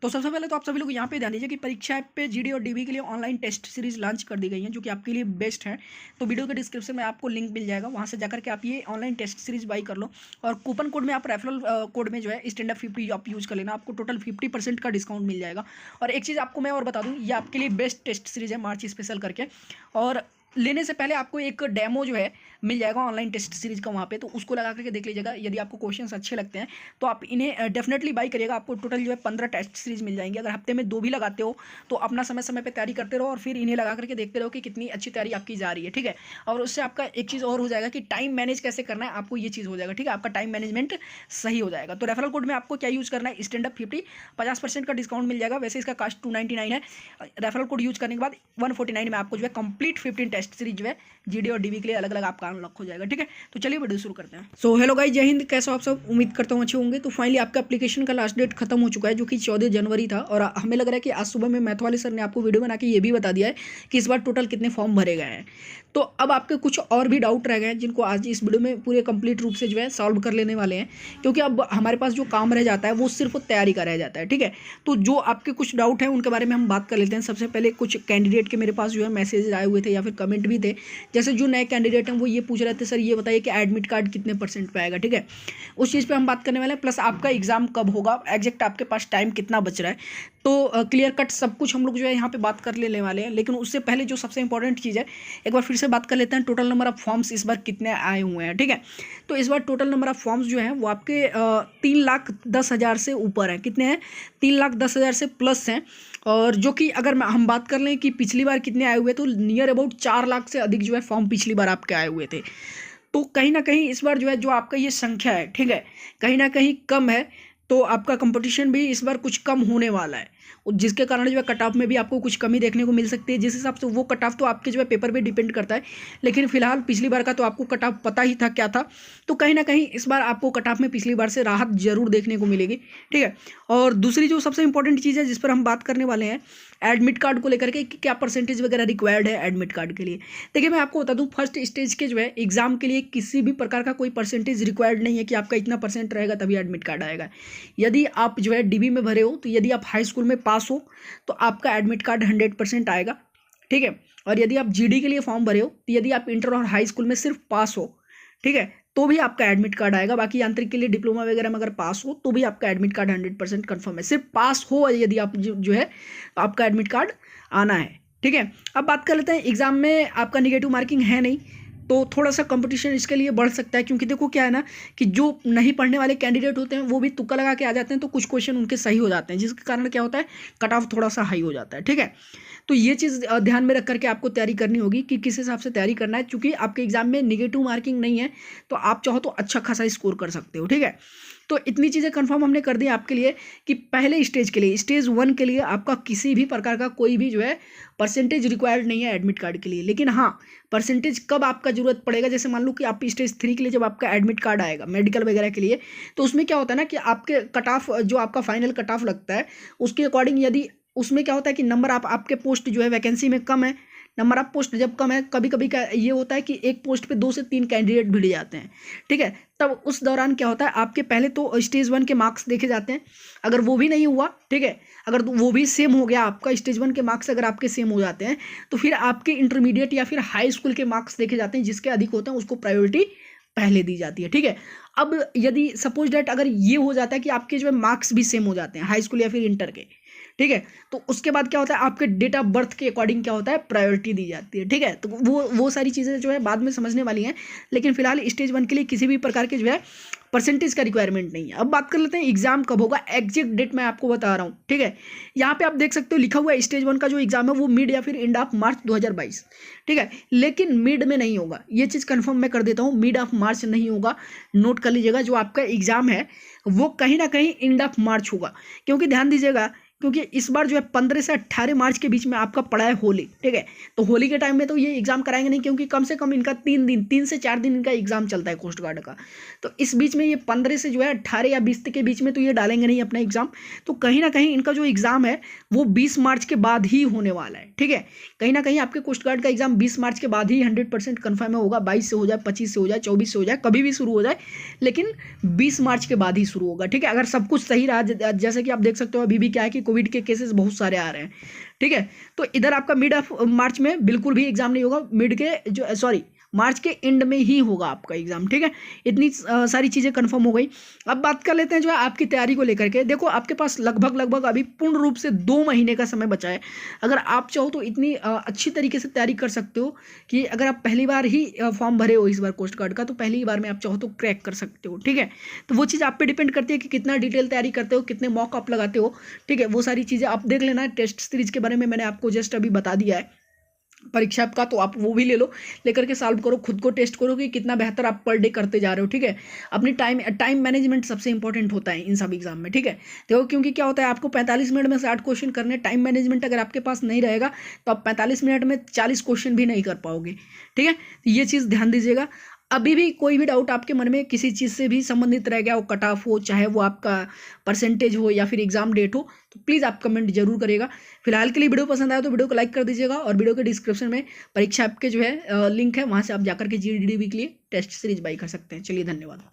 तो सबसे पहले तो आप सभी लोग यहाँ पे ध्यान दीजिए कि परीक्षा ऐप पे जीडी और डीबी के लिए ऑनलाइन टेस्ट सीरीज लॉन्च कर दी गई है, जो कि आपके लिए बेस्ट है। तो वीडियो के डिस्क्रिप्शन में आपको लिंक मिल जाएगा, वहाँ से जाकर के आप ये ऑनलाइन टेस्ट सीरीज बाई कर लो। और कूपन कोड में आप रेफरल कोड में जो है स्टैंड अप 50 आप यूज़ कर लेना, आपको टोटल 50% का डिस्काउंट मिल जाएगा। और एक चीज़ आपको मैं और बता दूँ, ये आपके लिए बेस्ट टेस्ट सीरीज है मार्च स्पेशल करके। और लेने से पहले आपको एक डेमो जो है मिल जाएगा ऑनलाइन टेस्ट सीरीज का वहाँ पे, तो उसको लगा करके देख लीजिएगा। यदि आपको क्वेश्चंस अच्छे लगते हैं तो आप इन्हें डेफिनेटली बाई करिएगा। आपको टोटल जो है 15 टेस्ट सीरीज मिल जाएंगे। अगर हफ्ते में 2 भी लगाते हो तो अपना समय समय पे तैयारी करते रहो और फिर इन्हें लगा करके देखते रहो कि कितनी अच्छी तैयारी आपकी जा रही है, ठीक है। और उससे आपका एक चीज़ और हो जाएगा कि टाइम मैनेज कैसे करना है, आपको ये चीज़ हो जाएगा, ठीक है। आपका टाइम मैनेजमेंट सही हो जाएगा। तो रेफरल कोड में आपको क्या यूज़ करना है, स्टैंड अप 50% का डिस्काउंट मिल जाएगा। वैसे इसका कास्ट 299 है। रेफरल कोड यूज़ करने के बाद 149 में आपको जो है कंप्लीट 15 टेस्ट सीरीज जो है जीडी और डीबी के लिए अलग अलग आपका अनलॉक हो जाएगा, ठीक है। तो चलिए वीडियो शुरू करते हैं। सो हेलो गाइस, जय हिंद। कैसे हो आप सब? उम्मीद करता हूँ अच्छे होंगे। तो फाइनली आपका एप्लीकेशन का लास्ट डेट खत्म हो चुका है, जो कि 14 जनवरी था। और हमें लग रहा है कि आज सुबह में मैथ वाले सर ने आपको वीडियो बना के ये भी बता दिया है कि इस बार टोटल कितने फॉर्म भरे गए हैं। तो अब आपके कुछ और भी डाउट रह गए हैं, जिनको आज इस वीडियो में पूरे कंप्लीट रूप से जो है सॉल्व कर लेने वाले हैं। क्योंकि अब हमारे पास जो काम रह जाता है वो सिर्फ तैयारी का रह जाता है, ठीक है। तो जो आपके कुछ डाउट हैं उनके बारे में हम बात कर लेते हैं। सबसे पहले कुछ कैंडिडेट के मेरे पास जो है मैसेज आए हुए थे या फिर कमेंट भी थे। जैसे जो नए कैंडिडेट हैं वो ये पूछ रहे थे, सर ये बताइए कि एडमिट कार्ड कितने % पे आएगा, ठीक है। उस चीज़ पे हम बात करने वाले हैं। प्लस आपका एग्जाम कब होगा, एग्जैक्ट आपके पास टाइम कितना बच रहा है। तो क्लियर कट सब कुछ हम लोग जो है यहाँ पे बात कर लेने वाले हैं। लेकिन उससे पहले जो सबसे इंपॉर्टेंट चीज़ है, एक बार फिर से बात कर लेते हैं। टोटल नंबर ऑफ फॉर्म्स इस बार कितने आए हुए हैं, ठीक है। तो इस बार टोटल नंबर ऑफ फॉर्म्स जो हैं वो आपके 3,10,000 से ऊपर हैं। कितने हैं? 3,10,000 से प्लस हैं। और जो कि अगर हम बात कर लें कि पिछली बार कितने आए हुए, तो नियर अबाउट 4 लाख से अधिक जो है फॉर्म पिछली बार आपके आए हुए थे। तो कहीं ना कहीं इस बार जो है जो आपका ये संख्या है, ठीक है, कहीं ना कहीं कम है। तो आपका कंपटीशन भी इस बार कुछ कम होने वाला है, जिसके कारण जो है कट ऑफ में भी आपको कुछ कमी देखने को मिल सकती है। जिस हिसाब से वो कट ऑफ तो आपके जो है पेपर पे डिपेंड करता है। लेकिन फिलहाल पिछली बार का तो आपको कट ऑफ पता ही था क्या था। तो कहीं ना कहीं इस बार आपको कट ऑफ में पिछली बार से राहत जरूर देखने को मिलेगी, ठीक है। और दूसरी जो सबसे इंपॉर्टेंट चीज़ है जिस पर हम बात करने वाले हैं, एडमिट कार्ड को लेकर के, कि क्या परसेंटेज वगैरह रिक्वायर्ड है एडमिट कार्ड के लिए। देखिए मैं आपको बता दूं, फर्स्ट स्टेज के जो है एग्जाम के लिए किसी भी प्रकार का कोई परसेंटेज रिक्वायर्ड नहीं है कि आपका इतना % रहेगा तभी एडमिट कार्ड आएगा। यदि आप जो है डीबी में भरे हो, तो यदि आप हाई स्कूल में पास हो तो आपका एडमिट कार्ड 100% आएगा, ठीक है। और यदि आप जीडी के लिए फॉर्म भरे हो, तो यदि आप इंटर और हाई स्कूल में सिर्फ पास हो, ठीक है, तो भी आपका एडमिट कार्ड आएगा। बाकी यांत्रिक के लिए डिप्लोमा वगैरह में अगर पास हो तो भी आपका एडमिट कार्ड 100% कन्फर्म है। सिर्फ पास हो यदि आप जो है आपका एडमिट कार्ड आना है, ठीक है। अब बात कर लेते हैं, एग्जाम में आपका निगेटिव मार्किंग है नहीं, तो थोड़ा सा कंपटीशन इसके लिए बढ़ सकता है। क्योंकि देखो क्या है ना, कि जो नहीं पढ़ने वाले कैंडिडेट होते हैं वो भी तुक्का लगा के आ जाते हैं, तो कुछ क्वेश्चन उनके सही हो जाते हैं, जिसके कारण क्या होता है, कट ऑफ थोड़ा सा हाई हो जाता है, ठीक है। तो ये चीज़ ध्यान में रख करके आपको तैयारी करनी होगी कि किस हिसाब से तैयारी करना है। चूंकि आपके एग्जाम में निगेटिव मार्किंग नहीं है, तो आप चाहो तो अच्छा खासा स्कोर कर सकते हो, ठीक है। तो इतनी चीज़ें कंफर्म हमने कर दी आपके लिए कि पहले स्टेज के लिए, स्टेज 1 के लिए आपका किसी भी प्रकार का कोई भी जो है परसेंटेज रिक्वायर्ड नहीं है एडमिट कार्ड के लिए। लेकिन हाँ, परसेंटेज कब आपका जरूरत पड़ेगा, जैसे मान लो कि आप स्टेज 3 के लिए जब आपका एडमिट कार्ड आएगा मेडिकल वगैरह के लिए, तो उसमें क्या होता है ना कि आपके कट ऑफ जो आपका फाइनल कट ऑफ लगता है उसके अकॉर्डिंग, यदि उसमें क्या होता है कि नंबर आपके पोस्ट जो है वैकेंसी में कम है, नंबर ऑफ पोस्ट जब कम है, कभी कभी क्या ये होता है कि एक पोस्ट पे 2 से 3 कैंडिडेट भिड़ जाते हैं, ठीक है। तब उस दौरान क्या होता है, आपके पहले तो स्टेज 1 के मार्क्स देखे जाते हैं। अगर वो भी नहीं हुआ, ठीक है, अगर वो भी सेम हो गया, आपका स्टेज 1 के मार्क्स अगर आपके सेम हो जाते हैं, तो फिर आपके इंटरमीडिएट या फिर हाई स्कूल के मार्क्स देखे जाते हैं। जिसके अधिक होते हैं उसको प्रायोरिटी पहले दी जाती है, ठीक है। अब यदि सपोज डेट अगर ये हो जाता है कि आपके जो है मार्क्स भी सेम हो जाते हैं हाई स्कूल या फिर इंटर के, ठीक है, तो उसके बाद क्या होता है, आपके डेट ऑफ बर्थ के अकॉर्डिंग क्या होता है, प्रायोरिटी दी जाती है, ठीक है। तो वो सारी चीज़ें जो है बाद में समझने वाली हैं। लेकिन फिलहाल स्टेज 1 के लिए किसी भी प्रकार के जो है परसेंटेज का रिक्वायरमेंट नहीं है। अब बात कर लेते हैं एग्जाम कब होगा, एग्जैक्ट डेट मैं आपको बता रहा हूँ, ठीक है। यहाँ पे आप देख सकते हो लिखा हुआ है स्टेज 1 का जो एग्जाम है वो मिड या फिर एंड ऑफ मार्च 2022, ठीक है। लेकिन मिड में नहीं होगा, ये चीज़ कंफर्म मैं कर देता हूँ, मिड ऑफ मार्च नहीं होगा। नोट कर लीजिएगा, जो आपका एग्जाम है वो कहीं ना कहीं एंड ऑफ मार्च होगा। क्योंकि ध्यान दीजिएगा, क्योंकि इस बार जो है 15 से 18 मार्च के बीच में आपका पड़ा है होली, ठीक है। तो होली के टाइम में तो ये एग्जाम कराएंगे नहीं, क्योंकि कम से कम इनका 3 से 4 दिन इनका एग्जाम चलता है कोस्ट गार्ड का। तो इस बीच में ये 15 से जो है 18 या 20 के बीच में तो ये डालेंगे नहीं अपना एग्जाम। तो कहीं ना कहीं इनका जो एग्जाम है वो 20 मार्च के बाद ही होने वाला है, ठीक है। कहीं ना कहीं आपके कोस्ट गार्ड का एग्जाम 20 मार्च के बाद ही 100% कन्फर्म होगा। 22 से हो जाए, 25 से हो जाए, 24 से हो जाए, कभी भी शुरू हो जाए, लेकिन 20 मार्च के बाद ही शुरू होगा, ठीक है। अगर सब कुछ सही रहा, जैसे कि आप देख सकते हो अभी भी क्या है कि कोविड के केसेस बहुत सारे आ रहे हैं, ठीक है। तो इधर आपका मिड ऑफ मार्च में बिल्कुल भी एग्जाम नहीं होगा, मार्च के एंड में ही होगा आपका एग्जाम, ठीक है। इतनी सारी चीज़ें कंफर्म हो गई। अब बात कर लेते हैं जो है आपकी तैयारी को लेकर के। देखो आपके पास लगभग अभी पूर्ण रूप से 2 महीने का समय बचा है। अगर आप चाहो तो इतनी अच्छी तरीके से तैयारी कर सकते हो कि अगर आप पहली बार ही फॉर्म भरे हो इस बार कोस्ट गार्ड का, तो पहली बार में आप चाहो तो क्रैक कर सकते हो, ठीक है। तो वो चीज़ आप पे डिपेंड करती है कि कितना डिटेल तैयारी करते हो, कितने मॉक आप लगाते हो, ठीक है। वो सारी चीज़ें आप देख लेना। टेस्ट सीरीज के बारे में मैंने आपको जस्ट अभी बता दिया है परीक्षा का, तो आप वो भी ले लो, लेकर के सॉल्व करो, खुद को टेस्ट करो कि कितना बेहतर आप पर डे करते जा रहे हो, ठीक है। अपनी टाइम मैनेजमेंट सबसे इंपॉर्टेंट होता है इन सब एग्जाम में, ठीक है। देखो क्योंकि क्या होता है, आपको 45 मिनट में 60 क्वेश्चन करने, टाइम मैनेजमेंट अगर आपके पास नहीं रहेगा तो आप 45 मिनट में 40 क्वेश्चन भी नहीं कर पाओगे, ठीक है। ये चीज़ ध्यान दीजिएगा। अभी भी कोई भी डाउट आपके मन में किसी चीज़ से भी संबंधित रह गया, वो कट ऑफ हो, चाहे वो आपका परसेंटेज हो या फिर एग्जाम डेट हो, तो प्लीज़ आप कमेंट जरूर करिएगा। फिलहाल के लिए वीडियो पसंद आया तो वीडियो को लाइक कर दीजिएगा, और वीडियो के डिस्क्रिप्शन में परीक्षा ऐप के जो है लिंक है, वहाँ से आप जाकर के GDB के लिए टेस्ट सीरीज बाई कर सकते हैं। चलिए धन्यवाद।